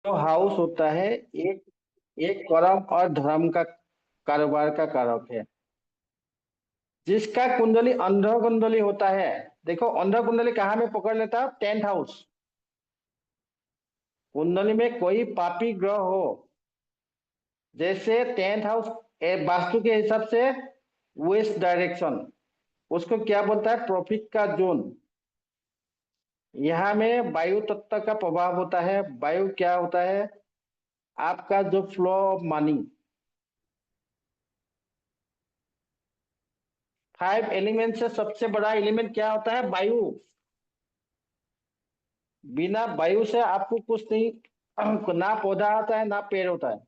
जो हाउस होता है एक एक कर्म और धर्म का कारोबार का कारक है। जिसका कुंडली अंध कुंडली होता है, देखो अंध कुंडली कहाँ में पकड़ लेता है? 10th house. कुंडली में कोई पापी ग्रह हो, जैसे 10th हाउस वास्तु के हिसाब से वेस्ट डायरेक्शन, उसको क्या बोलता है? प्रॉफिट का जोन। यहाँ में वायु तत्व का प्रभाव होता है। वायु क्या होता है? आपका जो फ्लो ऑफ मनी। 5 एलिमेंट से सबसे बड़ा एलिमेंट क्या होता है? वायु। बिना वायु से आपको कुछ नहीं, ना पौधा होता है ना पेड़ होता है।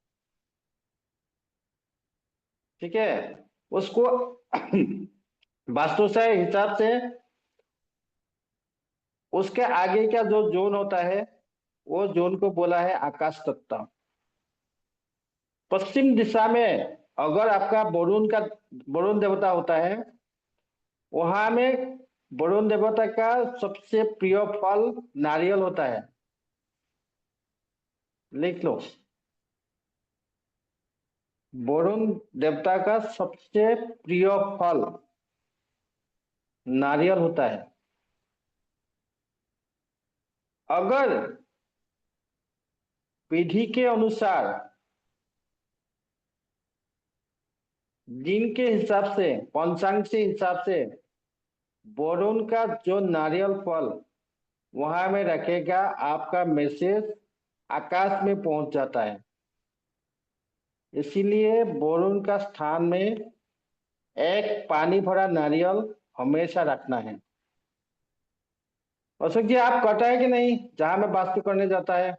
ठीक है, उसको वास्तु से हिसाब से उसके आगे का जो जोन होता है वो जोन को बोला है आकाश तत्व। पश्चिम दिशा में अगर आपका वरुण देवता होता है, वहां में वरुण देवता का सबसे प्रिय फल नारियल होता है। लिख लो, वरुण देवता का सबसे प्रिय फल नारियल होता है। अगर विधि के अनुसार दिन के हिसाब से, पंचांग से हिसाब से वरुण का जो नारियल फल वहां में रखेगा, आपका मैसेज आकाश में पहुंच जाता है। इसीलिए वरुण का स्थान में एक पानी भरा नारियल हमेशा रखना है। अशोक जी, आप कटा है कि नहीं जहां में वास्तु करने जाता है?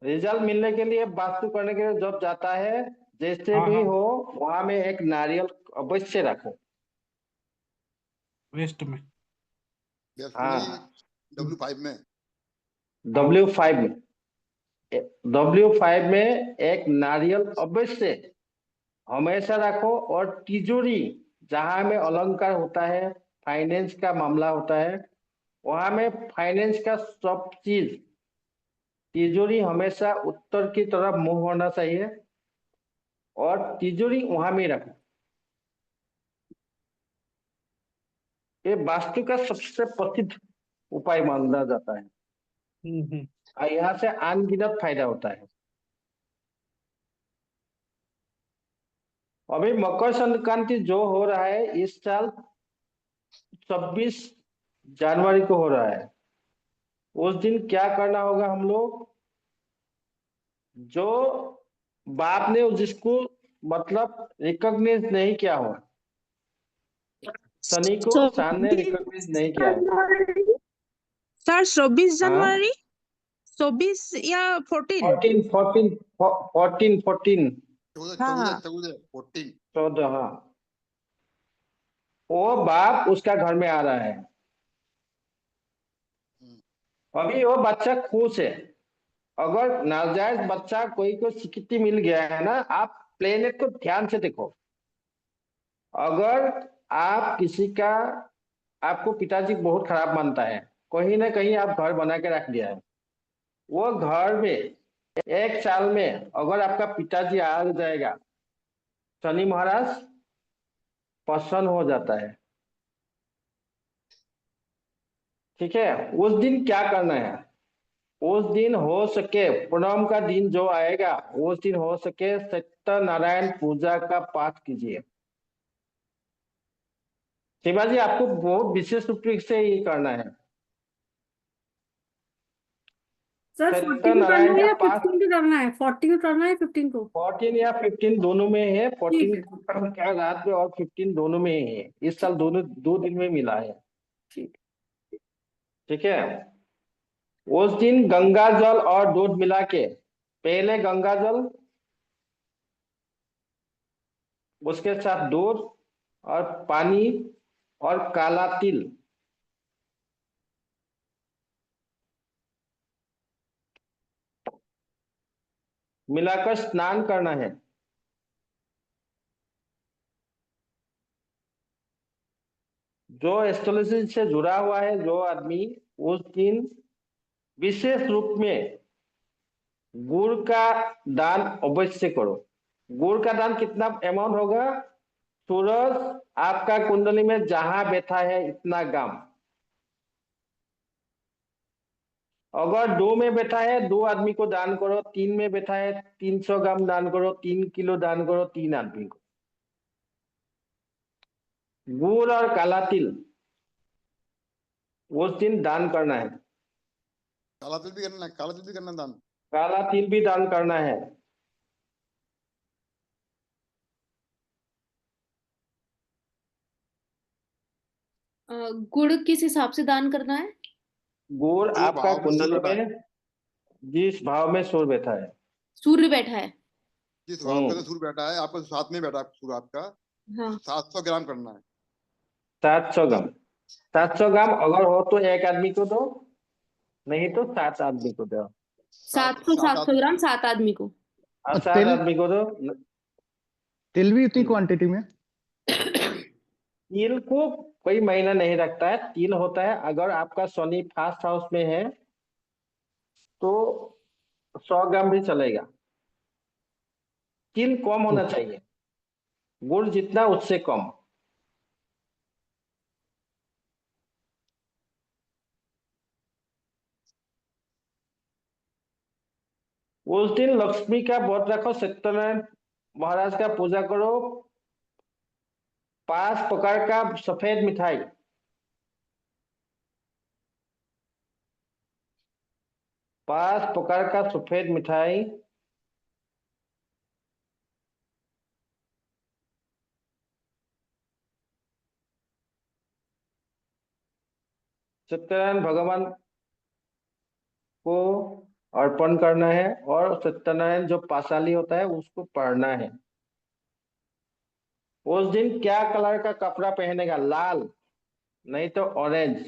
रिजल्ट मिलने के लिए, वास्तु करने के लिए जब जाता है, जैसे हाँ भी हाँ, हो वहां में एक नारियल अवश्य रखो। वेस्ट में। डेफिनेटली हाँ, W5 में। हाँ W5 में, W5 में एक नारियल अवश्य हमेशा रखो। और तिजोरी जहां में अलंकार होता है, फाइनेंस का मामला होता है, वहां में फाइनेंस का सब चीज, तिजोरी हमेशा उत्तर की तरफ मुंह होना चाहिए और तिजोरी वहां में रखो। ये वास्तु का सबसे प्रसिद्ध उपाय माना जाता है हम्म। और यहाँ से अनगिनत फायदा होता है। अभी मकर संक्रांति जो हो रहा है इस साल 26 जनवरी को हो रहा है। उस दिन क्या करना होगा? हम लोग जो बाप ने जिसको मतलब रिकॉग्नाइज नहीं किया हो, शनि को सान ने रिकॉग्नाइज 24 नहीं किया है। जनवरी सर, 24 हाँ, जनवरी 24 या 14? 14 चौदह हाँ चौदह हाँ। चौदह 14। 14, हाँ। वो बाप उसका घर में आ रहा है। अभी वो बच्चा खुश है। अगर नाजायज बच्चा कोई को स्वीकृति मिल गया है ना, आप प्लेनेट को ध्यान से देखो। अगर आप किसी का, आपको पिताजी बहुत खराब मानता है, कहीं ना कहीं आप घर बना के रख दिया है, वो घर में 1 साल में अगर आपका पिताजी आ जाएगा, शनि महाराज प्रसन्न हो जाता है। ठीक है, उस दिन क्या करना है? उस दिन हो सके पूनम का दिन जो आएगा, उस दिन हो सके सत्यनारायण पूजा का पाठ कीजिए। शिवाजी, आपको बहुत विशेष रूप से ये करना है। सर 14 को करना सत्यनारायण है का या पाठ 15 को करना है? 14 को करना है 15 को? 14 या 15 दोनों में है। ठीक 14 है। का रात में और 15 दोनों में ही है। इस साल दोनों 2 दिन में मिला है। ठीक। ठीक है, उस दिन गंगा जल और दूध मिला के, पहले गंगा जल, उसके साथ दूध और पानी और काला तिल मिलाकर स्नान करना है। जो एस्ट्रोलॉजी से जुड़ा हुआ है जो आदमी, उस दिन विशेष रूप में गुड़ का दान अवश्य करो। गुड़ का दान कितना अमाउंट होगा? सूरज आपका कुंडली में जहां बैठा है इतना ग्राम। अगर 2 में बैठा है 2 आदमी को दान करो, 3 में बैठा है 300 ग्राम दान करो, 3 किलो दान करो 3 आदमी को। गुड़ और काला तिल उस दिन दान करना है। काला तिल भी करना है, काला तिल भी करना है दान। काला तिल भी दान करना है। गुड़ किस हिसाब से दान करना है? गुड़ जो आपका भाव में सूर्य कुंडली बैठा है, में जिस भाव में सूर्य बैठा है। सूर्य बैठा है। जिस भाव के अंदर सूर्य बैठा है, आपका साथ में बैठा है सूर्य आपका, हाँ 700 ग्राम करना है। 700 ग्राम। 700 ग्राम अगर हो तो एक आदमी को दो, नहीं तो 7 आदमी को दो। 700 सात 700 ग्राम 7 आदमी को। और और 7 तिल आदमी को दो। तिल भी उतनी तिल क्वांटिटी में? तिल को कोई महीना नहीं रखता है। तिल होता है अगर आपका शनि फास्ट हाउस में है तो 100 ग्राम भी चलेगा। तिल कम होना चाहिए, गुड़ जितना उससे कम। उस दिन लक्ष्मी का व्रत रखो, सत्यनारायण महाराज का पूजा करो। 5 प्रकार का सफेद मिठाई, 5 प्रकार का सफेद मिठाई सत्यनारायण भगवान को अर्पण करना है। और सत्यनारायण जो पाशाली होता है उसको पढ़ना है। उस दिन क्या कलर का कपड़ा पहनेगा? लाल, नहीं तो ऑरेंज।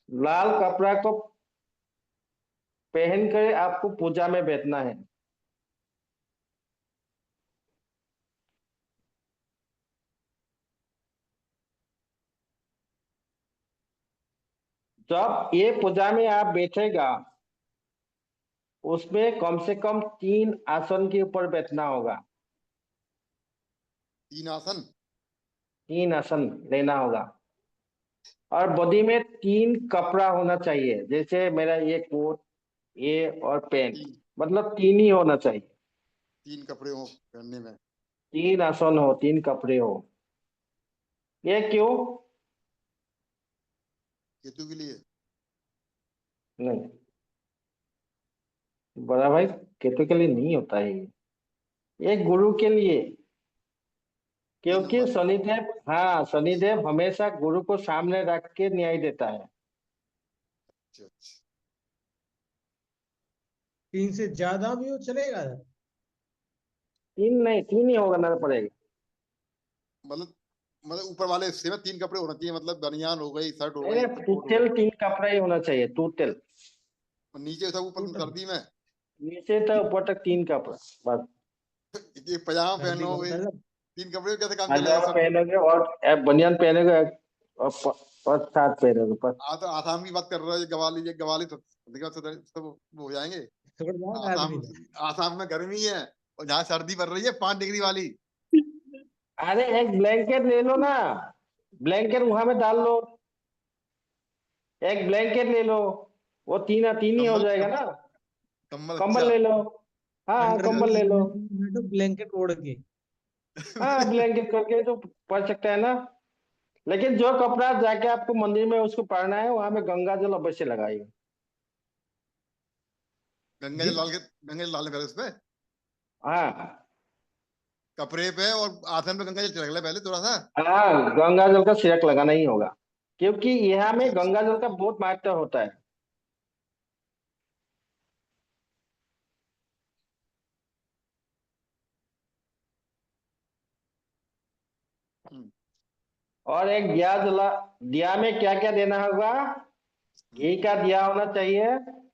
लाल कपड़ा को पहन कर आपको पूजा में बैठना है। जब ये पूजा में आप बैठेगा उसमें कम से कम 3 आसन के ऊपर बैठना होगा। 3 आसन। 3 आसन लेना होगा। और बॉडी में 3 कपड़ा होना चाहिए, जैसे मेरा ये कोट, ये और पैंट, 3 मतलब 3 ही होना चाहिए। 3 कपड़े हो पहनने में। 3 आसन हो, 3 कपड़े हो। ये क्यों? केतु के लिए। नहीं बड़ा भाई, केतु के लिए नहीं होता है ये गुरु के लिए। 3 क्योंकि नंबर। शनिदेव, हाँ शनिदेव हमेशा गुरु को सामने रख के न्याय देता है। अच्छा अच्छा। 3 से ज्यादा भी हो चलेगा? 3 नहीं, 3 ही होगा ना पड़ेगा। मतलब मतलब ऊपर वाले हिस्से में 3 कपड़े होना चाहिए, मतलब बनियान हो गई, शर्ट हो नहीं गई, नहीं, कोट हो गया। टोटल 3 कपड़ा ही होना चाहिए, टोटल। और नीचे सब ऊपर टोटल सर्दी में नीचे तक ऊपर तक 3 कपड़ा बस। एक पजामा सर्दी का पहनोगे, मतलब 3 कपड़े कैसे काम चलेगा पजामा सब। पहनोगे और बनियान पहनोगे और साथ पहनोगे बस। तो आसाम की बात कर रहे हो, ये गवाली तो सब वो हो जाएंगे। छोड़ जाएगा आसाम आदमी का। आसाम में गर्मी है और जहाँ सर्दी पड़ रही है 5 डिग्री वाली। अरे एक ब्लैंकेट ले लो ना, ब्लैंकेट वहां में डाल लो। एक ब्लैंकेट ले लो, वो 3 3 ही हो कम्बल जाएगा ना। कम्बल कंबल अच्छा। ले लो। हाँ ठंड कंबल ले लो। में तो ब्लैंकेट ओढ़ के। हाँ ब्लैंकेट करके तो पड़ सकता है ना। लेकिन जो कपड़ा जाके आपको मंदिर में उसको पहनना है वहां में गंगा जल अवश्य लगाइए। गंगा जी। जल डाल के, गंगा जल डालने पहले उसपे हाँ कपड़े पे, और आसन पे गंगा जल छिड़क ले पहले थोड़ा सा। हाँ, गंगा जल का छिड़क लगाना ही होगा, क्योंकि यहाँ अच्छा में अच्छा। गंगा जल का बहुत महत्व होता है। हम्म, और एक दिया जला, दिया में क्या क्या देना होगा? घी का दिया होना चाहिए,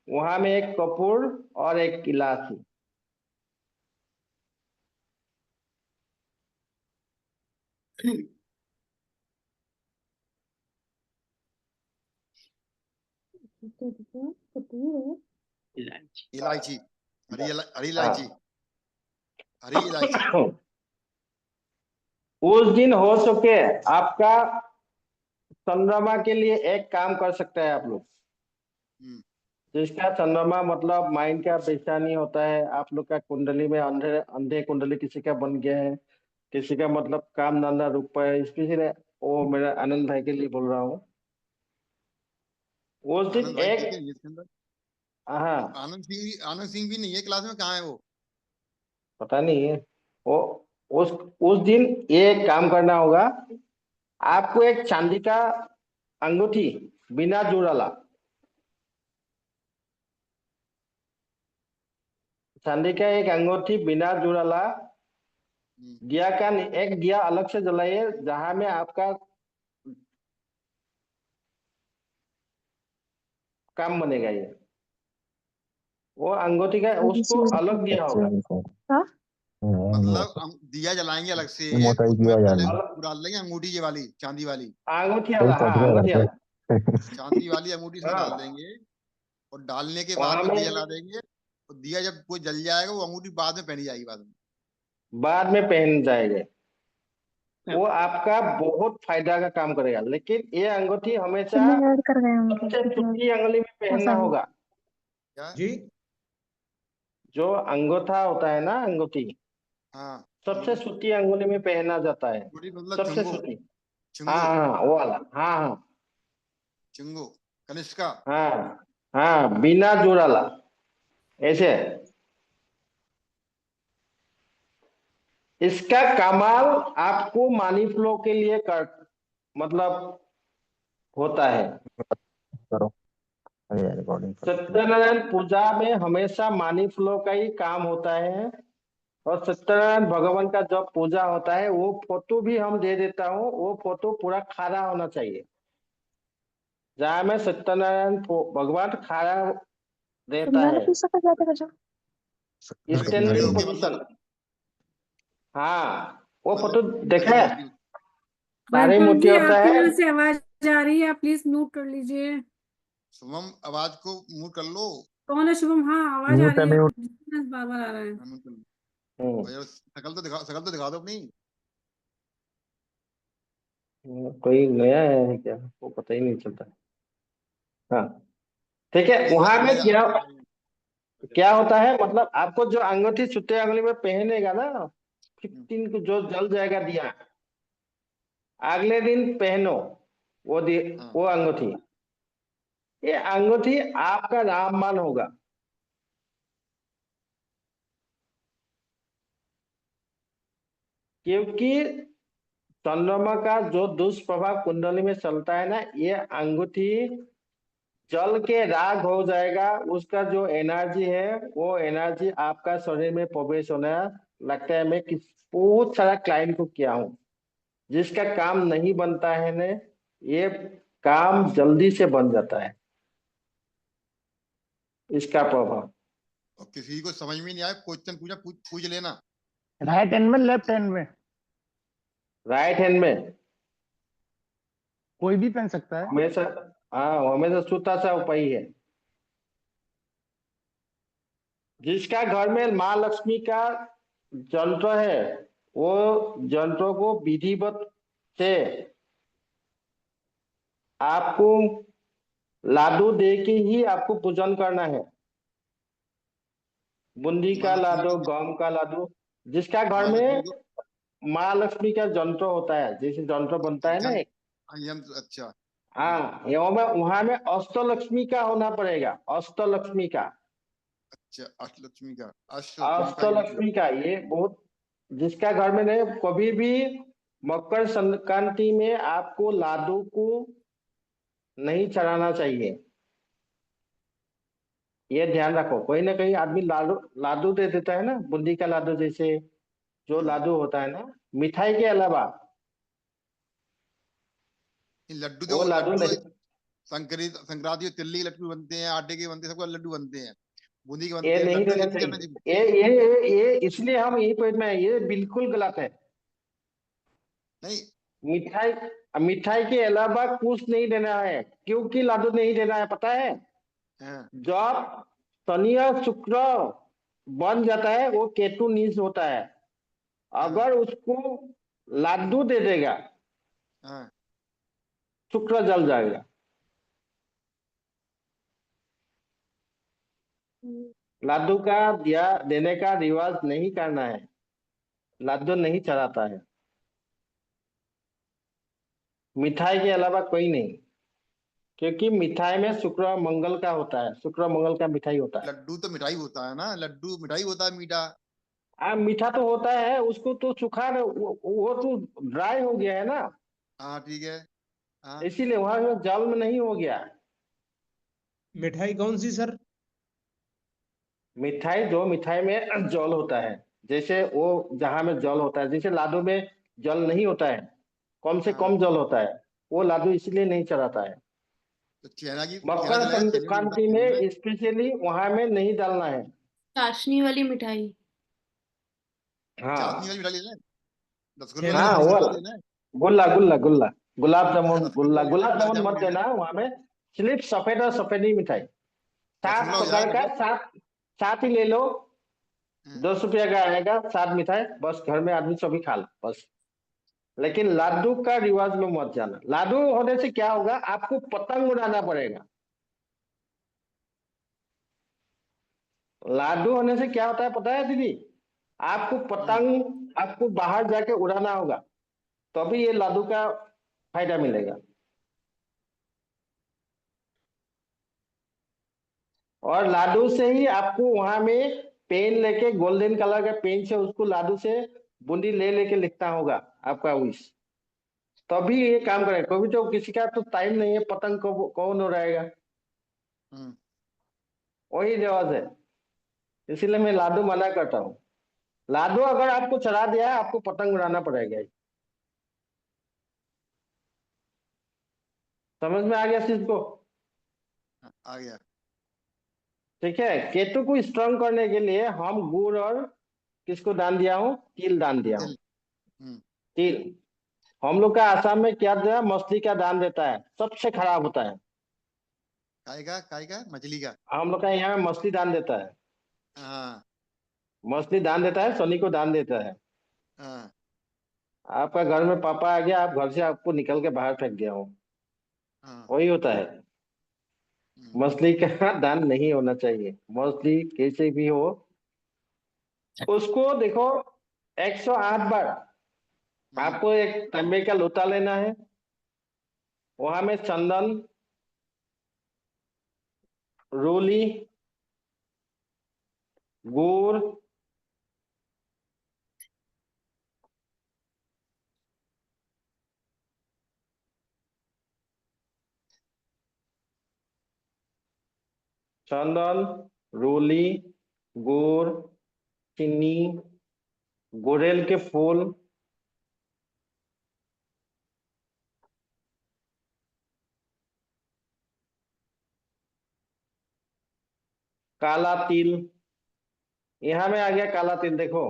वहां में एक कपूर और एक इलायची। इलायची। इलायची, हरी इलायची, हाँ। हरी इलायची। उस दिन हो सके आपका चंद्रमा के लिए एक काम कर सकते हैं आप लोग, हम्म, जिसका चंद्रमा मतलब माइंड का परेशानी होता है, आप लोग का कुंडली में अंधे अंधे कुंडली किसी का बन गया है, किसी का मतलब काम धंधा रुक पाया, इसलिए वो मेरा आनंद भाई के लिए बोल रहा हूँ। उस दिन आनंद भाई एक, देखे नहीं इसके अंदर। हाँ आनंद सिंह भी नहीं है क्लास में, कहाँ है वो? पता नहीं है वो। उस उस दिन ये काम करना होगा, आपको एक चांदी का अंगूठी बिना जुड़ाला, चांदी का एक अंगूठी बिना जुड़ाला, दिया का एक दिया अलग से जलाइए जहां में आपका काम बनेगा। ये वो अंगूठी का उसको अलग दिया होगा, मतलब हम दिया जलाएंगे अलग से, मोटाई की उसमें आवाज आ पहले रही है। अलग डाल देंगे अंगूठी ये वाली, चांदी वाली। अंगूठी कोई वाला, पट हाँ गया अंगूठी घर वाला। पे। चांदी वाली अंगूठी इसमें डाल हाँ देंगे, और डालने के बाद वहां में में दिया जला देंगे। और दिया जब कोई जल जाएगा, वो अंगूठी बाद में पहनी जाएगी बाद में। बाद में पहन जाएंगे, वो आपका बहुत फायदा का काम करेगा। लेकिन ये अंगूठी हमेशा ऐड कर गए उनके सबसे कितने छोटी अंगुली में पहनना आसानी। होगा। क्या? जी। जो अंगूठा होता है ना, अंगूठी हाँ, सबसे छोटी अंगुली में पहना जाता है, अंगूठी मतलब सबसे चुंगो, छोटी। हाँ चुंगो, हाँ वो वाला, हाँ हाँ चुंगो, कनिष्का। हाँ हाँ बिना जुड़ाला ऐसे। इसका कमाल आपको मनी फ्लो के लिए कर मतलब होता है। करो, अरे रिकॉर्डिंग कर। सत्यनारायण पूजा में हमेशा मनी फ्लो का ही काम होता है। और सत्यनारायण भगवान का जब पूजा होता है, वो फोटो भी हम दे देता हूँ, वो फोटो पूरा खड़ा होना चाहिए, जहाँ में सत्यनारायण भगवान खड़ा रहता समझाना है, पीछे का जाते का खड़े स्टैंडिंग होके पोजीशन। मतलब, हाँ वो फोटो मतलब देखा खड़ी है, मूर्ति। सारी वैभव मूर्ति जी होता आपके है। वहां से आवाज आ रही है, आप प्लीज म्यूट कर लीजिए। शुभम, आवाज को मूव कर लो। कौन है शुभम? हाँ आवाज आ म्यूट है, रही है, म्यूट। बार बार आ रहा है। हाँ, mute कर लो। हम्म, और यार शकल तो दिखा दो अपनी। कोई नया है क्या, वो पता ही नहीं चलता। हाँ ठीक है, एक बार वहां में चलेगा। क्या क्या होता है, मतलब आपको जो अंगूठी छुट्टे अंगुली में पहनेगा ना, 15 को जो जल जाएगा दिया, अगले दिन पहनो वो हाँ, वो अंगूठी। ये अंगूठी आपका रामबाण होगा। क्योंकि चंद्रमा का जो दुष्प्रभाव कुंडली में चलता है ना, ये अंगूठी जल के राग हो जाएगा, उसका जो एनर्जी है वो एनर्जी आपका शरीर में प्रवेश होने लगता है। मैं बहुत सारा क्लाइंट को किया हूँ, जिसका काम नहीं बनता है ने, ये काम जल्दी से बन जाता है, इसका प्रभाव। और किसी को समझ में नहीं आए, क्वेश्चन पूछ लेना। राइट हैंड में, लेफ्ट हैंड में राइट हैंड में कोई भी पहन सकता है। हमेशा, हाँ हमेशा छोटा सा उपाय है। जिसका घर में माँ लक्ष्मी का यंत्र है, वो यंत्रों को विधिवत से आपको लाडू दे के ही आपको पूजन करना है। बूंदी माँ का लक्ष्मी लाडू, का गम का लाडू, जिसका घर माँ लक्ष्मी में को माँ लक्ष्मी का यंत्र होता है, जैसे यंत्र बनता है ना एक। यंत्र, अच्छा। हाँ वहां में अष्टलक्ष्मी का होना पड़ेगा, अष्टलक्ष्मी का। अच्छा, अष्टलक्ष्मी का, अष्टलक्ष्मी का यंत्र। अष्टलक्ष्मी का ये बहुत, जिसका घर में नहीं, कभी भी मकर संक्रांति में आपको लाडू को नहीं चढ़ाना चाहिए। ये ध्यान रखो, कोई ना कहीं आदमी लाडू लाडू दे देता है ना, बूंदी का लाडू जैसे जो लाडू होता है ना, मिठाई के अलावा लड्डू वो देखो, लाडू लड्डू नहीं। संक्रांति तिल्ली लड्डू बनते हैं, आटे के बनते हैं, सबका लड्डू बनते हैं, बूंदी के बनते ये हैं, नहीं लड्डू देना ये नहीं करना चाहिए। चाहिए। ये इसलिए हम यही पॉइंट में है, ये बिल्कुल गलत है। नहीं मिठाई मिठाई के अलावा कुछ नहीं देना है। क्योंकि लाडू नहीं देना है पता है? हाँ, जब शनि और शुक्र बन जाता है वो केतु नीच होता है। अगर उसको लाडू दे देगा हाँ, शुक्र जल जाएगा। लाडू का दिया देने का रिवाज नहीं करना है। लाडू नहीं चढ़ाता है मिठाई के अलावा कोई नहीं। क्योंकि मिठाई में शुक्र और मंगल का होता है, शुक्र और मंगल का मिठाई होता है। लड्डू तो मिठाई होता है ना, लड्डू मिठाई होता है मीठा। मीठा तो होता है, उसको तो सुखा वो तो ड्राई हो गया है ना, हाँ ठीक है। हाँ, इसीलिए वहां जल में नहीं हो गया। मिठाई कौन सी सर? मिठाई जो मिठाई में जल होता है, जैसे वो जहां में जल होता है, जैसे लाडू में जल नहीं होता है, कम से हाँ। कम जल होता है, वो लाडू इसलिए नहीं चढ़ाता है। तो चेहरा मकर जलाएगा, चेहरे में संक्रांति चेहरे में। में स्पेशली वहां में नहीं डालना है। चाशनी वाली मिठाई। हाँ चाशनी वाली मिठाई लेना है, रसगुल्ला छेना लेना है, हाँ, वो रसगुल्ला वाला लेना है। गुल्ला गुल्ला गुल्ला, गुलाब जामुन गुल्ला, रसगुल्ला लेना है, गुलाब गुलाब जामुन जामुन मत लेना देना है, वहां में। सिर्फ सफेद और सफेदी मिठाई, सात रसगुल्ला हो प्रकार जाएगा का, मतलब। सात ही ले लो। हाँ, 10 रुपया का आएगा, 7 मिठाई, बस घर में आदमी सभी खा लो बस। लेकिन लाडू का रिवाज में मत जाना। लाडू होने से क्या होगा, आपको पतंग उड़ाना पड़ेगा। लाडू होने से क्या होता है पता है दीदी? आपको पतंग आपको बाहर जाके उड़ाना होगा, तभी ये लाडू का फायदा मिलेगा। और लाडू से ही आपको वहां में पेन लेके, गोल्डन कलर का पेन से उसको लाडू से बूंदी ले लेके लिखना होगा आपका विश, तभी ये काम करेगा। कभी तो किसी का तो टाइम नहीं है, पतंग को कौन उड़ाएगा? वही रिवाज है, इसीलिए मैं लाडू मना करता हूँ। लाडू अगर आपको चढ़ा दिया है, आपको पतंग उड़ाना पड़ेगा। समझ में आ गया चीज को? आ गया। ठीक है। केतु को स्ट्रांग करने के लिए हम गुड़ और किसको दान दिया हूँ? तिल दान दिया हूँ। तिल हम लोग का आसाम में क्या दिया? मछली का दान देता है, सबसे खराब होता है। काय का मछली का। हम लोग का यहाँ मछली दान देता है, हाँ मछली दान देता है, शनि को दान देता है। हाँ आपका घर में पापा आ गया, आप घर से आपको निकल के बाहर फेंक दिया हो, हाँ। वही होता है। मछली का दान नहीं होना चाहिए। मछली कैसे भी हो, उसको देखो 108 बार आपको एक तांबे का लोटा लेना है, वहां में चंदन, रोली, गुड़, चंदन, रोली, गुड़, चीनी, गुड़ेल के फूल, काला तिल, यहाँ में आ गया काला तिल, देखो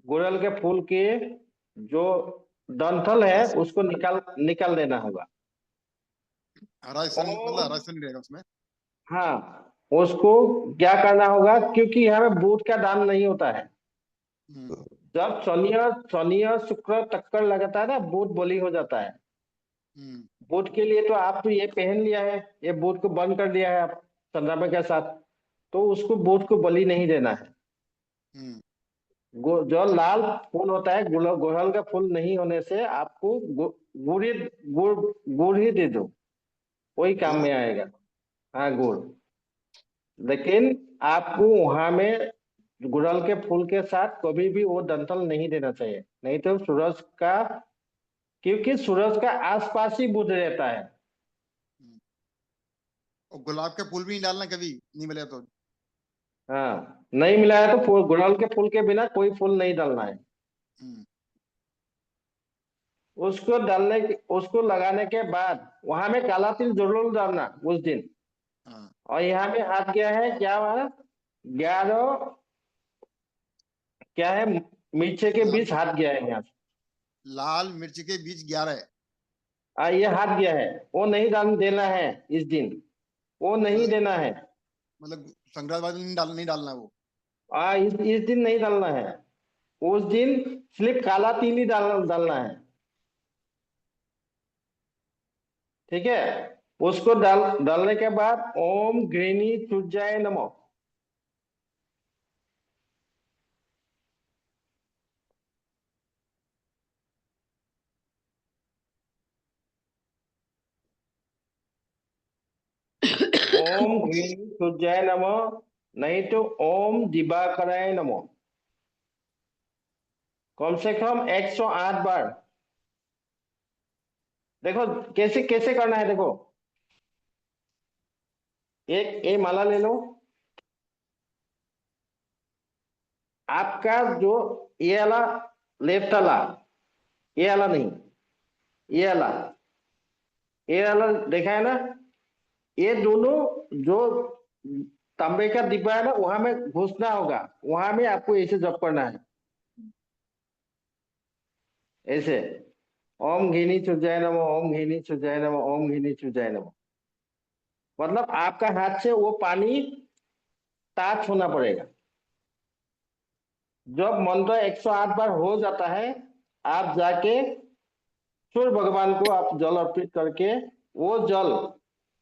गुड़हल के फूल के जो डंठल है उसको निकाल देना होगा। हरा हिस्सा मतलब हरा हिस्सा नहीं रहेगा उसमें। हाँ, उसको क्या करना होगा, क्योंकि यहाँ में बूट का दान नहीं होता है। जब शनि और शुक्र टक्कर लगाता है ना, बूट बलि हो जाता है। बूट के लिए तो आप तो ये पहन लिया है, ये बूट को बंद कर दिया है आप चंद्रमा के साथ, तो उसको बूट को बलि नहीं देना है। जो लाल फूल होता है, गुड़हल का फूल नहीं होने से आपको गुड़ ही दे दो, वही काम में आएगा। हाँ गुड़, लेकिन आपको वहां में गुड़हल के फूल के साथ कभी भी वो डंठल नहीं देना चाहिए, नहीं तो सूरज का, क्योंकि सूरज का आसपास ही बुध रहता है। और गुलाब के फूल भी नहीं डालना कभी, नहीं मिले तो। हाँ, नहीं मिला है तो गुड़हल के फूल के बिना कोई फूल नहीं डालना है। उसको लगाने के बाद वहां में काला तिल जरूर डालना उस दिन। हाँ और यहाँ पे हाथ गया है क्या हुआ, 11 क्या है, मिर्चे के बीच हाथ गया है यहाँ से। लाल मिर्च के बीज 11 ये हाथ गया है, वो नहीं देना है इस दिन, वो नहीं मतलब देना है। मतलब संक्रांति वाले दिन नहीं डालना है वो। इस दिन नहीं डालना है, उस दिन सिर्फ काला तिल ही डालना है। ठीक है, उसको डालने के बाद ओम गृहिणी सूर्याय नमः। ओम गृहिणी सूर्याय नमः, नहीं तो ओम दिवाकराय नमः। कम से कम 108 बार। देखो कैसे कैसे करना है, देखो एक ये माला ले लो, आपका जो ये वाला लेफ्ट वाला, ये वाला नहीं, ये वाला देखा है ना, ये दोनों जो तांबे का डिब्बा है ना, वहां में घुसना होगा, वहां में आपको ऐसे जप करना है, ऐसे ओम घिनी चुजाय नमः, ओम घिनी चुजाय नमः, ओम घिनी चुजाय नमः। मतलब आपका हाथ से वो पानी टच होना पड़ेगा। जब मंत्र 108 बार हो जाता है, आप जाके सूर्य भगवान को आप जल अर्पित करके, वो जल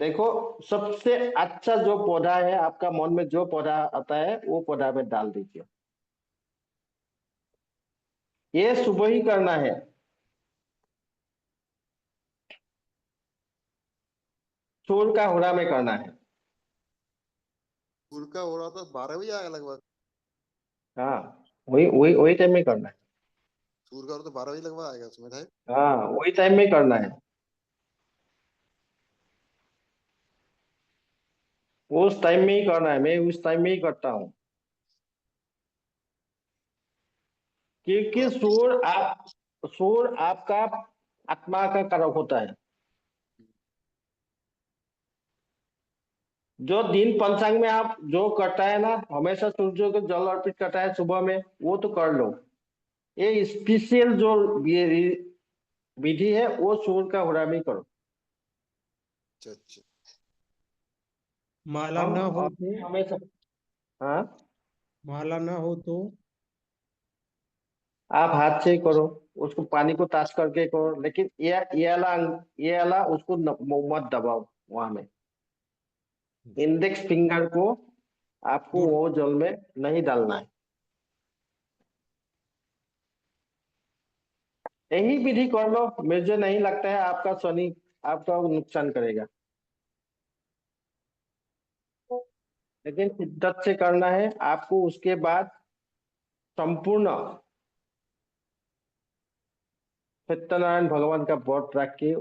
देखो सबसे अच्छा जो पौधा है, आपका मन में जो पौधा आता है वो पौधा में डाल दीजिए। ये सुबह ही करना है। सूर्य का होरा में करना है। सूर्य का हो रहा था 12 बजे आएगा लगभग। हाँ, वही वही वही टाइम में करना है। सूर्य का हो रहा तो 12 बजे लगभग आएगा उसमें था। हाँ, वही टाइम में करना है, उस टाइम में ही करना है। मैं उस टाइम में ही करता हूँ, क्योंकि सूर्य आपका आत्मा का कारक होता है। जो दिन पंचांग में आप जो करता है ना, हमेशा सूर्य को जल अर्पित करता है सुबह में, वो तो कर लो। ये स्पेशल जो ये विधि है वो सूर्य का होरा में करो। अच्छा अच्छा। माला ना हो हम तो? हमेशा, हाँ, माला ना हो तो? आप हाथ से ही करो, उसको पानी को ताश करके करो, लेकिन ये वाला उसको मत दबाओ वहां में। इंडेक्स फिंगर को आपको दो वो जल में नहीं डालना है। यही विधि कर लो, मुझे नहीं लगता है आपका शनि आपका नुकसान करेगा। लेकिन शिद्दत से करना है आपको। उसके बाद संपूर्ण सत्यनारायण भगवान का व्रत रख के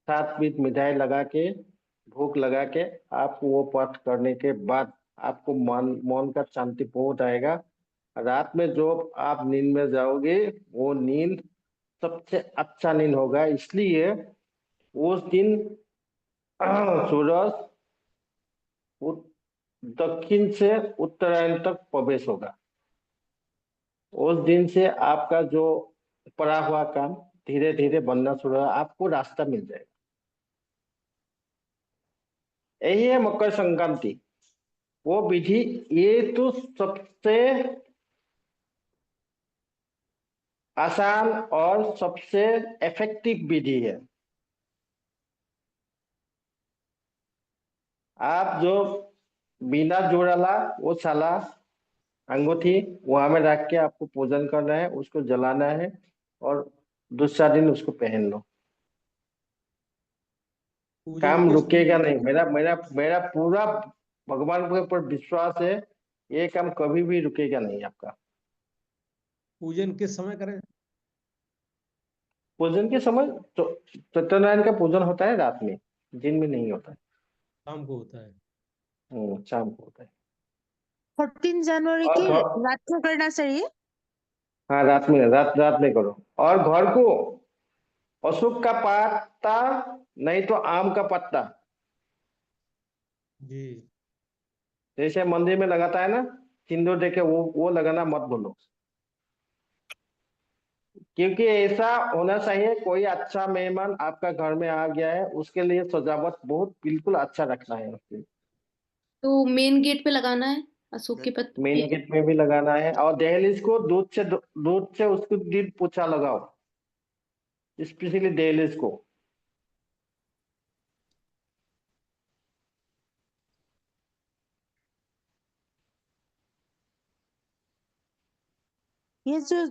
7 बीज मिठाई लगा के भूख लगा के आप वो पाठ करने के बाद आपको मन का शांति बहुत आएगा। रात में जो आप नींद में जाओगे, वो नींद सबसे अच्छा नींद होगा। इसलिए उस दिन सूरज दक्षिण से उत्तरायण तक प्रवेश होगा। उस दिन से आपका जो पड़ा हुआ काम धीरे धीरे बनना शुरू होगा, आपको रास्ता मिल जाएगा। यही है मकर संक्रांति, वो विधि। ये तो सबसे आसान और सबसे इफेक्टिव विधि है। आप जो बिना जोड़ाला वो साला अंगूठी वहां में रख के आपको पूजन करना है, उसको जलाना है और दूसरा दिन उसको पहन लो। पूजन काम किस रुकेगा नहीं। मेरा मेरा मेरा पूरा भगवान के ऊपर विश्वास है, ये काम कभी भी रुकेगा नहीं आपका। पूजन किस समय करें? पूजन के समय तो सत्यनारायण का पूजन होता है रात में, दिन में नहीं होता है। शाम को होता है। शाम को होता है। 14 जनवरी और की रात को करना चाहिए। हाँ, रात में करो। और घर को अशोक का पत्ता नहीं तो आम का पत्ता, जी। जैसे मंदिर में लगाता है ना सिंदूर देके, वो लगाना मत बोलो, क्योंकि ऐसा होना चाहिए कोई अच्छा मेहमान आपका घर में आ गया है उसके लिए सजावट बहुत बिल्कुल अच्छा रखना है उसके। तो मेन गेट पे लगाना है अशोक के मेन पत्ते। गेट में भी लगाना है, और दहलीज को दूध से उसको दीप पोछा लगाओ, स्पेशली दहलीज को। ये जो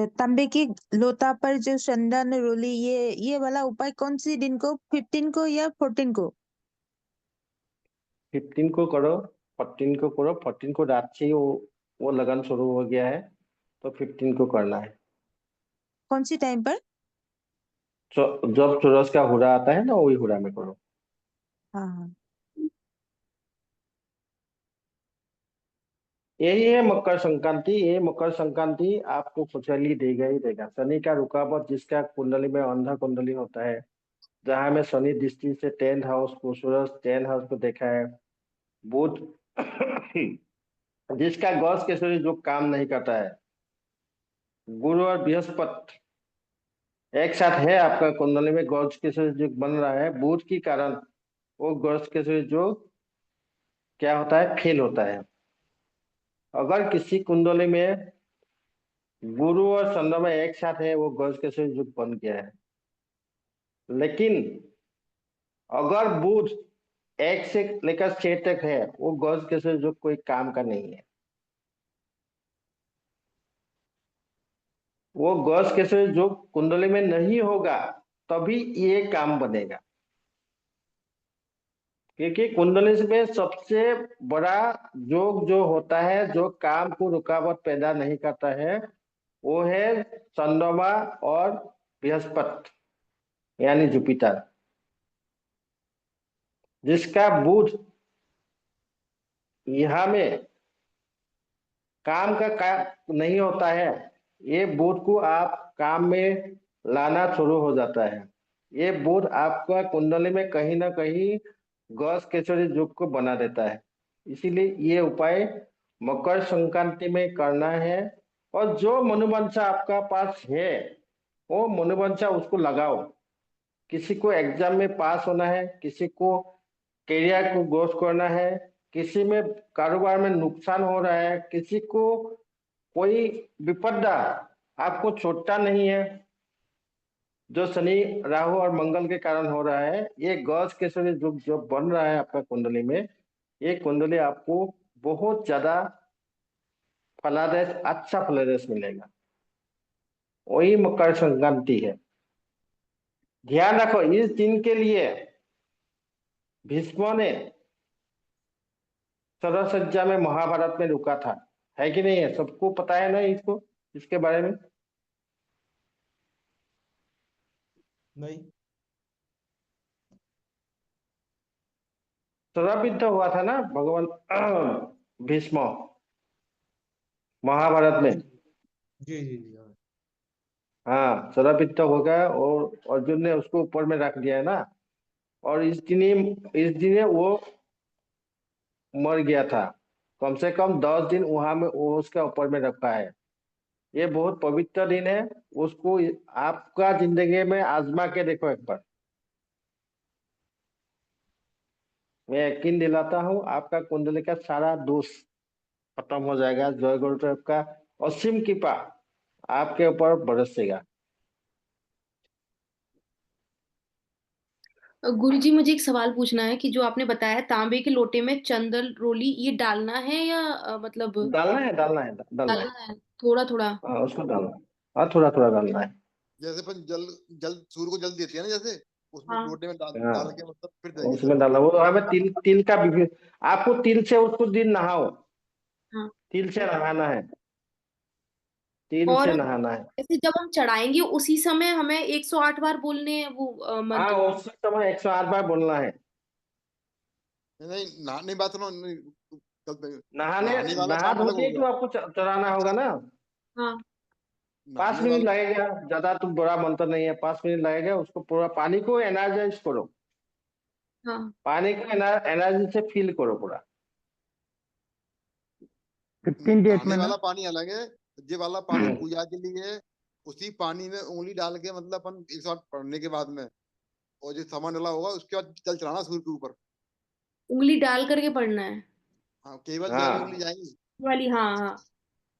तांबे की लोटा पर जो चंदन रोली, ये वाला उपाय कौन सी दिन को, 15 को या 14 को? 15 को करो, 14 को करो, 14 को रात से ही वो लगन शुरू हो गया है, तो 15 को करना है। कौन सी टाइम पर? जब सूरज का हुरा आता है ना वही हुरा में करो। हाँ हाँ। यही है मकर संक्रांति। ये मकर संक्रांति आपको खुशहाली देगा ही देगा। शनि का रुकावट जिसका कुंडली में अंधा कुंडली होता है, जहां में शनि दृष्टि से 10th हाउस को, सूरज 10th हाउस को देखा है, बुध जिसका गॉस के सूर्य जो काम नहीं करता है, गुरु और बृहस्पति एक साथ है आपका कुंडली में, गॉस के सूर्य जो बन रहा है बुध के कारण, वो गॉस के सूर्य जो क्या होता है फेल होता है। अगर किसी कुंडली में गुरु और चंद्रमा एक साथ है वो गॉस के सूर्य युग बन गया है। लेकिन अगर बुध 1 से लेकर 6 तक है वो गॉस के सूर्य युग कोई काम का नहीं है। वो गॉस के सूर्य जो कुंडली में नहीं होगा तभी ये काम बनेगा, क्योंकि कुंडली में सबसे बड़ा योग जो होता है जो काम को रुकावट पैदा नहीं करता है, वो है चंद्रमा और बृहस्पति यानी जुपिटर, जिसका बुध यहाँ में काम नहीं होता है। ये बुध को आप काम में लाना शुरू हो जाता है। ये बुध आपका कुंडली में कहीं ना कहीं गॉस केसरी युग को बना देता है। इसीलिए ये उपाय मकर संक्रांति में करना है। और जो मनोवांछा आपका पास है वो मनोवांछा उसको लगाओ। किसी को एग्जाम में पास होना है, किसी को कैरियर को ग्रोथ करना है, किसी में कारोबार में नुकसान हो रहा है, किसी को कोई विपदा आपको छोड़ता नहीं है जो शनि राहु और मंगल के कारण हो रहा है। ये गॉस के सूर्य जो बन रहा है आपका कुंडली में, ये कुंडली आपको बहुत ज्यादा फलादेश, अच्छा फलादेश मिलेगा। वही मकर संक्रांति है। ध्यान रखो इस दिन के लिए भीष्म ने सरसज्जा में महाभारत में रुका था, है कि नहीं है? सबको पता है ना इसको, इसके बारे में? नहीं। शराबित हुआ था ना भगवान भीष्म महाभारत में। जी जी जी हाँ। हाँ, शराबित हो गया और अर्जुन ने उसको ऊपर में रख दिया है ना, और इस दिन वो मर गया था। कम से कम 10 दिन वहां में वो उसका ऊपर में रखा है। ये बहुत पवित्र दिन है, उसको आपका जिंदगी में आजमा के देखो एक बार। मैं यकीन दिलाता हूँ आपका कुंडली का सारा दोष खत्म हो जाएगा। जय गुरुदेव का असीम कृपा आपके ऊपर बरसेगा। गुरुजी मुझे एक सवाल पूछना है कि जो आपने बताया तांबे के लोटे में चंदन रोली, ये डालना है या मतलब डालना है, डालना है, डालना है। डालना है थोड़ा थोड़ा? हाँ, उसको डालना है। हाँ, थोड़ा थोड़ा डालना है। जैसे अपन जल जल सूर्य को जल देते हैं ना, जैसे उसमें हाँ। लोटे में हाँ, डाल के मतलब फिर देंगे उसमें जल। डालना। वो हमें तिल तिल का भी आपको तिल से उसको दिन नहाओ, हाँ। तिल से नहाना है, तिल और से नहाना है। जैसे जब हम चढ़ाएंगे उसी समय हमें 108 बार बोलने हैं वो हाँ, मंत्र? उस समय 108 बार बोलना है। नहीं नहाने बात सुनो नहीं, नहाने नहाने वाला नहा काम धो अलग के हो ही तो गया। आपको चढ़ाना होगा ना। हाँ। 5 नहाने मिनट वाला लगेगा, ज्यादा तो बड़ा मंत्र नहीं है, 5 मिनट लगेगा। उसको पूरा पानी को एनर्जाइज करो, हाँ। पानी को एनर्जी से फील करो पूरा। 15 डेट में नहाने ना। वाला पानी अलग है, ये वाला पानी हम्म। पूजा के लिए है। उसी पानी में उंगली डाल के मतलब अपन एक साथ पढ़ने के बाद में, और जो सामान वाला होगा उसके बाद जल चढ़ाना सूर्य के ऊपर। उंगली डाल करके पढ़ना है। हाँ, केवल जाएगी, उंगली हाँ जाएगी, वाली, हाँ हाँ।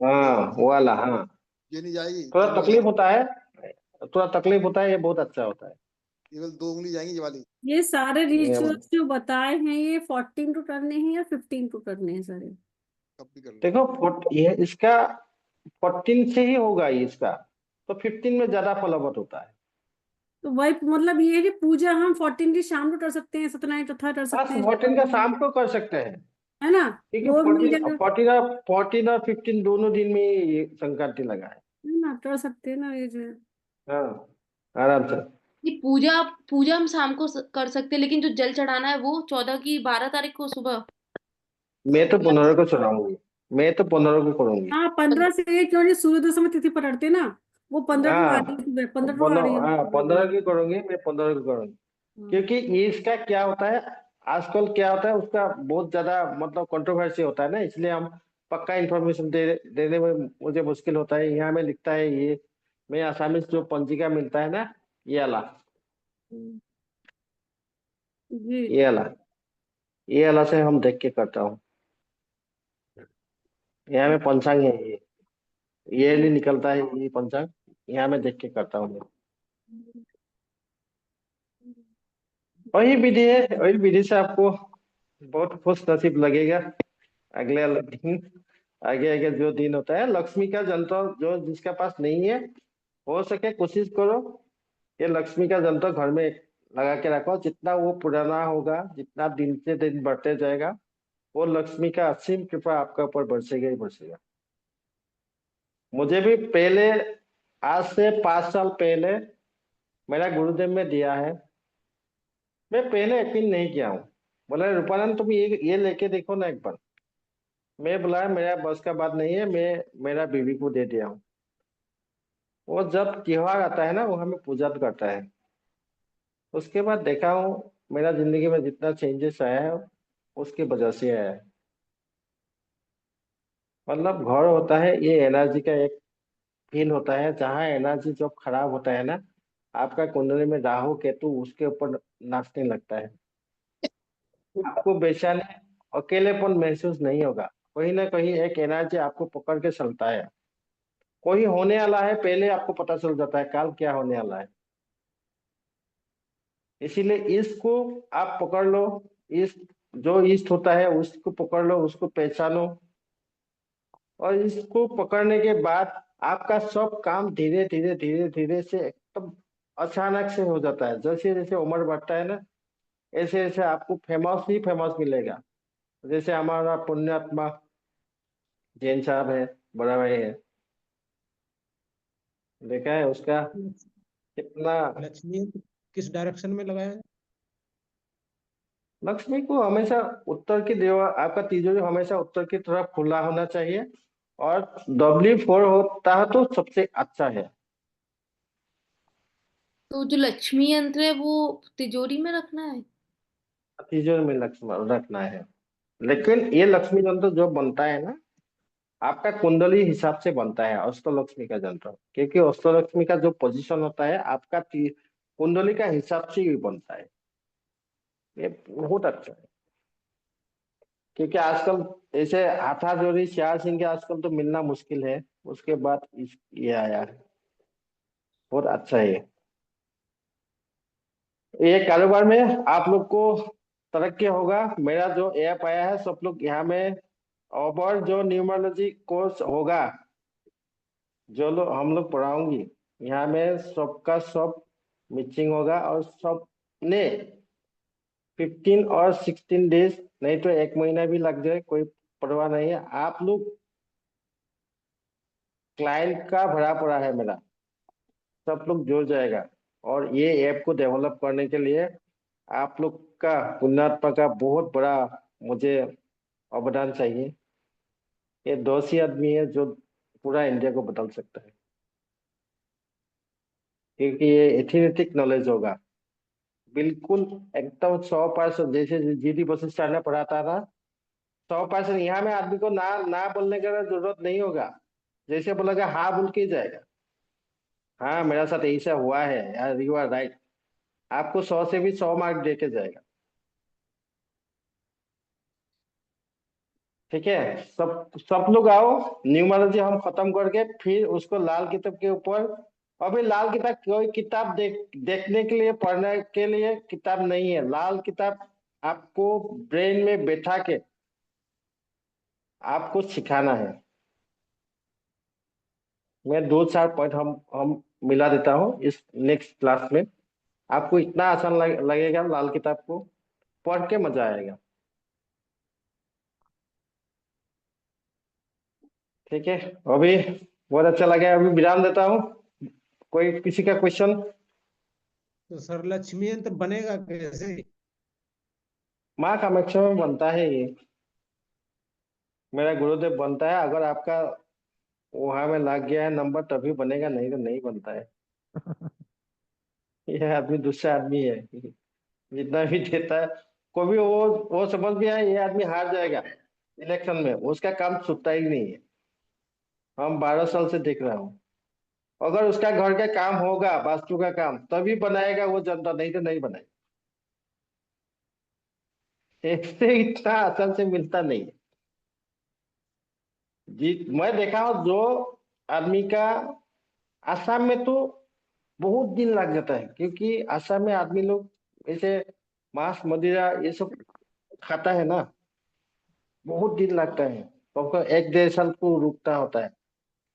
हाँ, वो वाला, हाँ। ये नहीं जाएगी, थोड़ा ये उंगली तकलीफ जाएगी, होता है, थोड़ा तकलीफ होता है, ये बहुत अच्छा होता है। केवल 2 उंगली जाएंगी ये वाली। ये सारे ये वाला। रिचुअल्स जो बताए हैं ये 14 टू करने हैं या 15 टू करने हैं सारे? कब भी कर लो। देखो ये इसका 14 से ही होगा ये इसका, तो 15 में ज्यादा फॉलोअप होता है। तो वही मतलब ये है कि पूजा हम 14 की शाम को कर सकते हैं, सत्यनारायण कथा कर बस सकते हैं, 14 का शाम को कर सकते हैं, है ना? क्योंकि रोज मिल 14 जाएगा, 14 और 15 दोनों दिन में ये संक्रांति लगा है। है ना? कर सकते हैं ना ये जो है। हाँ, आराम से। ये पूजा पूजा हम शाम को कर सकते हैं, लेकिन जो जल चढ़ाना है वो 14 की 12 तारीख को सुबह। मैं तो 15 को चढ़ाऊंगी, मैं तो 15 को करूंगी। हाँ 15 से एक क्यों, सूर्य दशमी तिथि पर अड़ते ना, वो 15 टू आ हाँ, रही है, 15 टू आ रही 15, हाँ, 15 है। की करूंगी, मैं 15 को करूंगी। हाँ। क्योंकि ये इसका क्या होता है, आजकल क्या होता है, उसका बहुत ज्यादा मतलब कंट्रोवर्सी होता है ना, इसलिए हम पक्का इंफॉर्मेशन देने में मुझे मुश्किल होता है। यहाँ में लिखता है ये, मैं आसामी से जो पंजिका मिलता है ना, ये वाला, जी। ये वाला से हम देख के करता हूँ। यहाँ में पंचांग है ये नहीं निकलता है ये पंचांग, यहाँ में देख के करता हूँ मैं। वही विधि है, वही विधि से आपको बहुत खुश नसीब लगेगा। अगले दिन, आगे आगे जो दिन होता है, लक्ष्मी का जंतर जो जिसके पास नहीं है, हो सके कोशिश करो कि लक्ष्मी का जंतर घर में लगा के रखो। जितना वो पुराना होगा, जितना दिन से दिन बढ़ते जाएगा, वो लक्ष्मी का असीम कृपा आपका ऊपर बरसेगा ही बरसेगा। मुझे भी पहले, आज से 5 साल पहले मेरा गुरुदेव में दिया है। मैं पहले यकीन नहीं किया हूँ, बोला रूपानंद तुम ये लेके देखो ना एक बार। मैं बोला मेरा बस का बात नहीं है, मैं मेरा बीवी को दे दिया हूँ। वो जब त्योहार आता है ना, वो हमें पूजा तो करता है। उसके बाद देखा हूँ मेरा जिंदगी में जितना चेंजेस आया है, उसकी वजह से आया है। मतलब घर होता है, ये एनर्जी का एक फील होता है, जहाँ एनर्जी जब खराब होता है ना, आपका कुंडली में राहु केतु उसके ऊपर नाचने लगता है। आपको बेचैनी, अकेलेपन महसूस नहीं होगा। कहीं ना कहीं एक एनर्जी आपको पकड़ के चलता है। कोई होने वाला है, पहले आपको पता चल जाता है काल क्या होने वाला है। इसीलिए इसको आप पकड़ लो, इस जो ईस्ट होता है उसको पकड़ लो, उसको पहचानो। और इसको पकड़ने के बाद आपका सब काम धीरे धीरे धीरे धीरे से एकदम अचानक से हो जाता है। जैसे जैसे उम्र बढ़ता है ना, ऐसे ऐसे आपको फेमस ही फेमस मिलेगा। जैसे हमारा पुण्यात्मा जैन साहब है, बड़ा भाई है, देखा है उसका कितना। लक्ष्मी किस डायरेक्शन में लगाया है? लक्ष्मी को हमेशा उत्तर की देवा, आपका तिजोरी हमेशा उत्तर की तरफ खुला होना चाहिए। और W4 होता है तो सबसे अच्छा है। तो जो लक्ष्मी यंत्र है वो तिजोरी में रखना है? तिजोरी में लक्ष्मी रखना है। लेकिन ये लक्ष्मी यंत्र जो बनता है ना, आपका कुंडली हिसाब से बनता है अष्टलक्ष्मी का यंत्र। क्योंकि अष्टलक्ष्मी का जो पोजीशन होता है आपका कुंडली का हिसाब से ही बनता है। ये बहुत अच्छा है। क्योंकि आजकल ऐसे हाथाजोड़ी श्यार सिंह के आजकल तो मिलना मुश्किल है। उसके बाद ये आया है, बहुत अच्छा है ये कारोबार में आप लोग को तरक्की होगा। मेरा जो ऐप आया है, सब लोग यहाँ में, और जो न्यूमरोलॉजी कोर्स होगा जो लोग हम लोग पढ़ाऊंगी, यहाँ में सबका सब मिक्सिंग होगा। और सब ने 15 और 16 डेज, नहीं तो 1 महीना भी लग जाए, कोई परवाह नहीं है। आप लोग क्लाइंट का भरा पड़ा है मेरा, सब लोग जुड़ जाएगा। और ये ऐप को डेवलप करने के लिए आप लोग का, पुण्यात्मा का बहुत बड़ा मुझे अवदान चाहिए। ये 2 ही आदमी है जो पूरा इंडिया को बदल सकता है। क्योंकि ये एथेनेटिक नॉलेज होगा, बिल्कुल एकदम 100%, जैसे जीडी वशिष्ठ ने पढ़ाता था 100%। यहाँ में आदमी को ना ना बोलने का जरूरत नहीं होगा, जैसे बोलेगा हाँ बोल के ही जाएगा। हाँ मेरा साथ ऐसा हुआ है यार, यू आर राइट, आपको 100 से भी 100 मार्क दे के जाएगा। ठीक है, सब लोग आओ, न्यूमरोलॉजी हम खत्म करके फिर उसको लाल किताब के ऊपर। अभी लाल किताब कोई किताब देखने के लिए, पढ़ने के लिए किताब नहीं है। लाल किताब आपको ब्रेन में बैठा के आपको सिखाना है। मैं 2-4 पॉइंट हम मिला देता हूँ इस नेक्स्ट क्लास में। आपको इतना आसान लगेगा, लाल किताब को पढ़ के मजा आएगा। ठीक है, अभी बहुत अच्छा लगा, अभी विराम देता हूँ। कोई किसी का क्वेश्चन? तो सर लक्ष्मी यंत्र बनेगा कैसे? माँ कामाख्या में बनता है ये, मेरा गुरुदेव बनता है। अगर आपका वहां में लग गया है नंबर तभी बनेगा, नहीं तो नहीं बनता है। ये आदमी दूसरा आदमी है, जितना भी देता है कभी वो समझ में आए ये आदमी हार जाएगा इलेक्शन में, उसका काम छूटता ही नहीं है। हम 12 साल से देख रहा हूँ। अगर उसका घर का काम होगा, वास्तु का काम, तभी बनाएगा वो जनता, नहीं तो नहीं बनाएगा। इससे इतना आसान से मिलता नहीं है जी। मैं देखा हूँ जो आदमी का आसाम में तो बहुत दिन लग जाता है, क्योंकि आसाम में आदमी लोग ऐसे मांस मदिरा ये सब खाता है ना, बहुत दिन लगता है, तो 1-1.5 साल को रुकता होता है।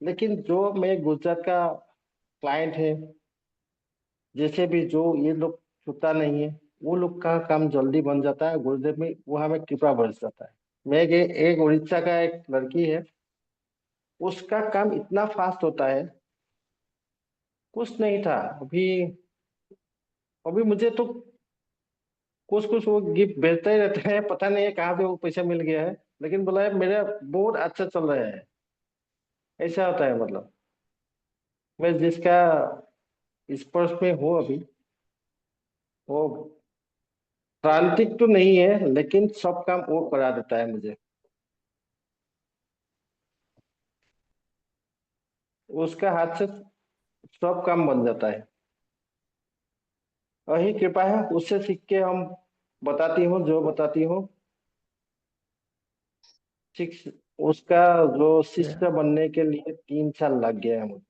लेकिन जो मैं गुजरात का क्लाइंट है, जैसे भी जो ये लोग छूता नहीं है, वो लोग का काम जल्दी बन जाता है। गुरुदेव में वहां में कृपा बरस जाता है। मैं एक उड़ीसा का एक लड़की है, उसका काम इतना फास्ट होता है, कुछ नहीं था। अभी अभी मुझे तो कुछ कुछ वो गिफ्ट भेजते ही रहते हैं, पता नहीं है कहाँ से वो पैसा मिल गया है, लेकिन बोला है मेरा बहुत अच्छा चल रहा है। ऐसा होता है, मतलब मैं जिसका स्पर्श में हूँ अभी, वो प्रांतिक तो नहीं है, लेकिन सब काम वो करा देता है मुझे। उसका हाथ से सब काम बन जाता है, वही कृपा है। उससे सीख के हम बताती हूँ जो बताती हूँ। शिक्ष उसका जो शिष्य बनने के लिए 3 साल लग गया है मुझे।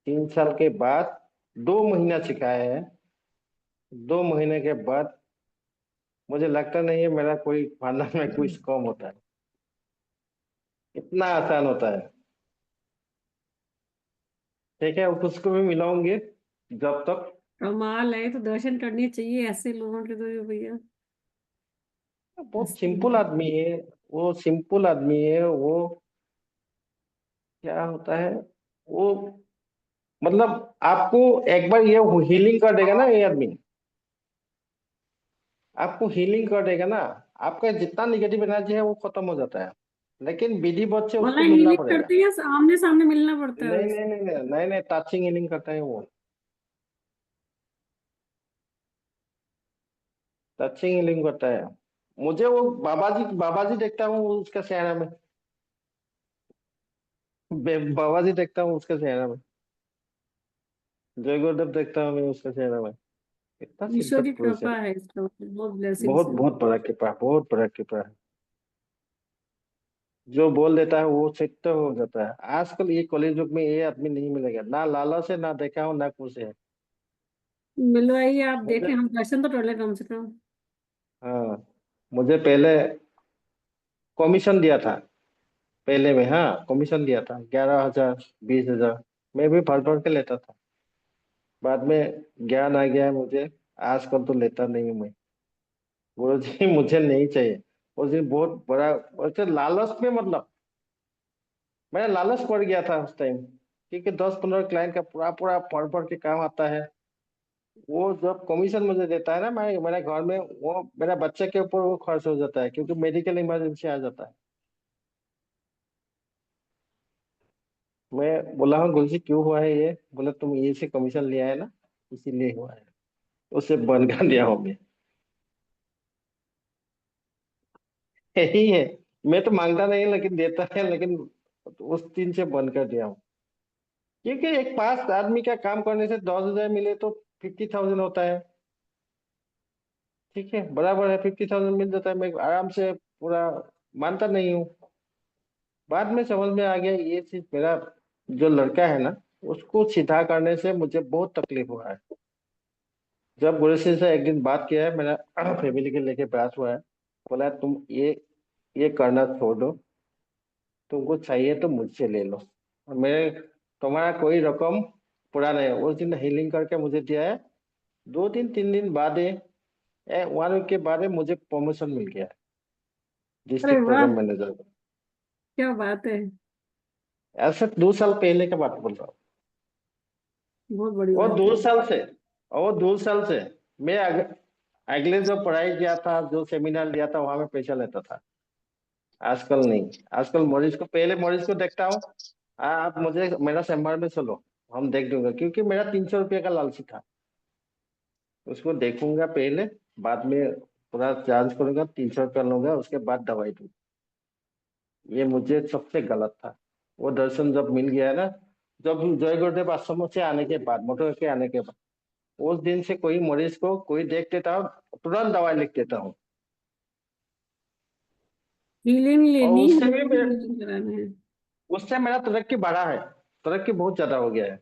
3 साल के बाद 2 महीना सिखाया है। 2 महीने के बाद मुझे लगता नहीं है मेरा कोई खाना में कुछ कम होता है, इतना आसान होता है। ठीक है, उसको भी मिलाऊंगे जब तक। कमाल है, तो दर्शन करने चाहिए ऐसे लोगों के तो, ये भैया बहुत ऐसे सिंपल आदमी है वो, सिंपल आदमी है वो। क्या होता है वो, मतलब आपको एक बार ये हीलिंग कर देगा ना ये आदमी, आपको हीलिंग कर देगा ना, आपका जितना निगेटिव एनर्जी है वो खत्म हो जाता है। लेकिन विधिवत से उसको ऑनलाइन मिलना हीलिंग पड़ेगा। करते हैं, आमने सामने मिलना पड़ता है नहीं बस? नहीं नहीं नहीं नहीं नहीं, टचिंग हीलिंग करता है वो, टचिंग हीलिंग करता है। मुझे वो बाबा जी देखता हूँ उसका चेहरा में, बाबा जी देखता हूँ उसका चेहरा में, जय गुरुदेव देखता हूँ मैं उसका चेहरा में। इतना ईश्वर की शिद्दत पुरुष है, कृपा है इसका मतलब, बहुत बहुत ब्लेसिंग्स है। बहुत बड़ा कृपा, बहुत बड़ा कृपा है। जो बोल देता है वो सत्य हो जाता है। आजकल ये कॉलेज युग में ये आदमी नहीं मिलेगा, ना लालच है, ना देखा हो, ना कुछ है। मिलवाइए, आप मुझे देखें, हम दर्शन तो कर ले कम से कम। हाँ, मुझे पहले कमीशन दिया था, पहले में हाँ कमीशन दिया था 11,000 20,000, मैं भी भर भर के लेता था। बाद में ज्ञान आ गया है मुझे, आजकल तो लेता नहीं हूँ मैं। गुरु जी मुझे नहीं चाहिए। उस दिन बहुत बड़ा वैसे लालच में, मतलब मेरा लालच पड़ गया था उस टाइम, क्योंकि 10-15 क्लाइंट का पूरा पूरा पढ़ पढ़ के काम आता है। वो जब कमीशन मुझे देता है ना, मैं मेरे घर में वो मेरा बच्चे के ऊपर वो खर्च हो जाता है, क्योंकि मेडिकल इमरजेंसी आ जाता है। मैं बोला हाँ गुरुजी क्यों हुआ है ये? बोला तुम ये से कमीशन लिया है ना, इसीलिए हुआ है। उसे बंद कर दिया हूँ मैं। यही है। मैं तो मांगता नहीं लेकिन देता है, लेकिन उस दिन से बंद कर दिया हूँ। क्योंकि एक पास आदमी का काम करने से 10,000 मिले तो 50,000 होता है। ठीक है, बराबर है, 50,000 मिल जाता है, मैं आराम से पूरा मानता नहीं हूँ। बाद में समझ में आ गया ये चीज, मेरा जो लड़का है ना, उसको सीधा करने से मुझे बहुत तकलीफ हुआ है। जब गुरु सिंह से एक दिन बात किया है, मेरा फैमिली के लेके बात हुआ है, बोला तुम ये करना छोड़ दो, तुमको चाहिए तो मुझसे ले लो। और मेरे तुम्हारा कोई रकम पूरा नहीं है। उस दिन हीलिंग करके मुझे दिया है। 2 दिन 3 दिन बाद 1 वीक के बाद मुझे प्रमोशन मिल गया है अरे डिस्ट्रिक्ट वाह, प्रोग्राम मैनेजर का। क्या बात है। ऐसा 2 साल पहले का बात बोल रहा हूँ। बहुत बड़ी वो बात दो है। साल से वो 2 साल से मैं अगले जो पढ़ाई किया था, जो सेमिनार लिया था, वहां में पैसा लेता था। आजकल नहीं। आजकल मरीज को, पहले मरीज को देखता हूँ, आप मुझे मेरा चैम्बर में चलो, हम देख दूंगा, क्योंकि मेरा 300 रुपये का लालची था। उसको देखूंगा पहले, बाद में पूरा जांच करूंगा, 300 रुपया लूंगा, उसके बाद दवाई दूंगा। ये मुझे सबसे गलत था। वो दर्शन जब मिल गया है ना, जब जय गुरुदेव आश्रम से आने के बाद, मोटर के आने के बाद, उस दिन से कोई मरीज को कोई देख देता हूँ, तुरंत दवाई लिख देता हूँ। हीलिंग और लेनी उससे है, भी healing कराना है। उससे मेरा तरक्की बढ़ा है, तरक्की बहुत ज्यादा हो गया है।